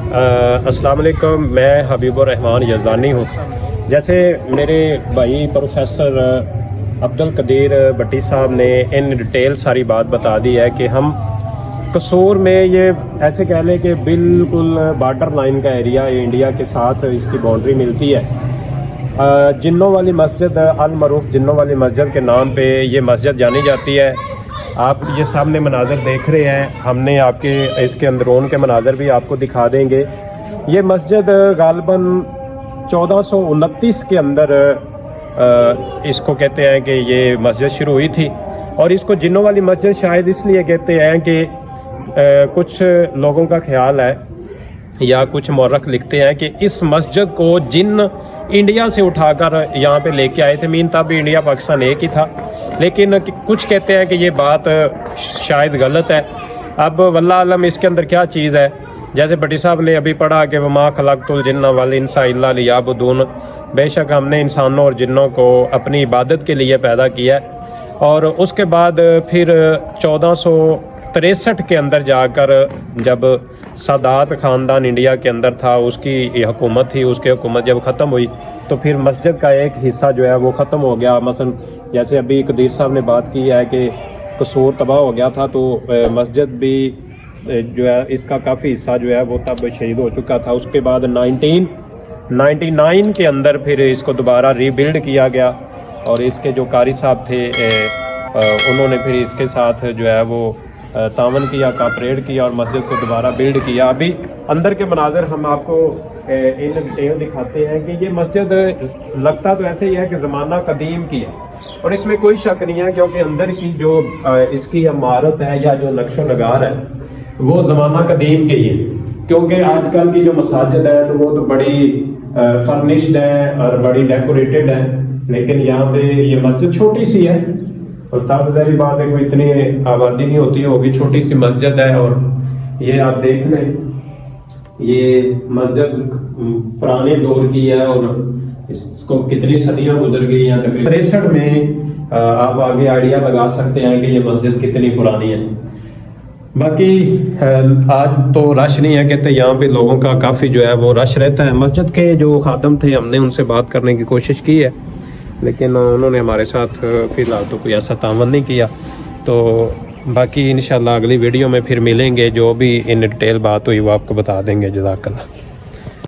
अस्सलाम वालेकुम, मैं हबीबुर रहमान यज़दानी हूँ। जैसे मेरे भाई प्रोफेसर अब्दुल कदीर भट्टी साहब ने इन डिटेल सारी बात बता दी है कि हम कसूर में ये ऐसे कह लें कि बिल्कुल बॉर्डर लाइन का एरिया है, इंडिया के साथ इसकी बाउंड्री मिलती है। जिन्नों वाली मस्जिद, अल मरूफ जिन्नों वाली मस्जिद के नाम पे ये मस्जिद जानी जाती है। आप ये सामने मनाज़र देख रहे हैं, हमने आपके इसके अंदरून के मनाज़र भी आपको दिखा देंगे। ये मस्जिद गालिबन 1429 के अंदर इसको कहते हैं कि ये मस्जिद शुरू हुई थी। और इसको जिन्नों वाली मस्जिद शायद इसलिए कहते हैं कि कुछ लोगों का ख्याल है या कुछ मौरख लिखते हैं कि इस मस्जिद को जिन्न इंडिया से उठाकर यहाँ पे लेके आए थे। मीन तब इंडिया पाकिस्तान एक ही था, लेकिन कुछ कहते हैं कि ये बात शायद गलत है। अब वल्लाह आलम इसके अंदर क्या चीज़ है। जैसे भट्टी साहब ने अभी पढ़ा कि वमा खलक़तुल जिन्ना वल इंसा इल्ला लियअबुदून, बेशक हमने इंसानों और जिन्नों को अपनी इबादत के लिए पैदा किया। और उसके बाद फिर 1463 के अंदर जाकर जब सादात ख़ानदान इंडिया के अंदर था, उसकी हुकूमत थी, उसकी हुकूमत जब ख़त्म हुई तो फिर मस्जिद का एक हिस्सा जो है वो ख़त्म हो गया। मसलन जैसे अभी कदीर साहब ने बात की है कि कसूर तबाह हो गया था, तो मस्जिद भी जो है इसका काफ़ी हिस्सा जो है वो तब शहीद हो चुका था। उसके बाद 1999 के अंदर फिर इसको दोबारा रीबिल्ड किया गया और इसके जो कारी साहब थे उन्होंने फिर इसके साथ जो है वो तावन किया, कापरेट किया और मस्जिद को दोबारा बिल्ड किया। अभी अंदर के मनाज़र हम आपको इन डिटेल दिखाते हैं कि ये मस्जिद लगता तो ऐसे ही है कि ज़माना कदीम की है, और इसमें कोई शक नहीं है, क्योंकि अंदर की जो इसकी इमारत है या जो नक्शो नगार है वो ज़माना कदीम की है। क्योंकि आजकल की जो मसाजिद है तो वो तो बड़ी फर्निश्ड है और बड़ी डेकोरेटेड है, लेकिन यहाँ पे ये मस्जिद छोटी सी है। और तब ज़ाहिर बात है कोई इतनी आबादी नहीं होती होगी, छोटी सी मस्जिद है। और ये आप देख लें, ये मस्जिद पुराने दौर की है और इसको कितनी सदियां गुजर गई हैं। तकरीबन 63 में आप आगे आइडिया लगा सकते हैं कि ये मस्जिद कितनी पुरानी है। बाकी आज तो रश नहीं है, कहते यहाँ पे लोगों का काफ़ी जो है वो रश रहता है। मस्जिद के जो खादम थे हमने उनसे बात करने की कोशिश की है, लेकिन उन्होंने हमारे साथ फ़िलहाल तो कोई ऐसा तावन नहीं किया। तो बाकी इंशाल्लाह अगली वीडियो में फिर मिलेंगे, जो भी इन डिटेल बात हुई वो आपको बता देंगे। जज़ाकल्लाह।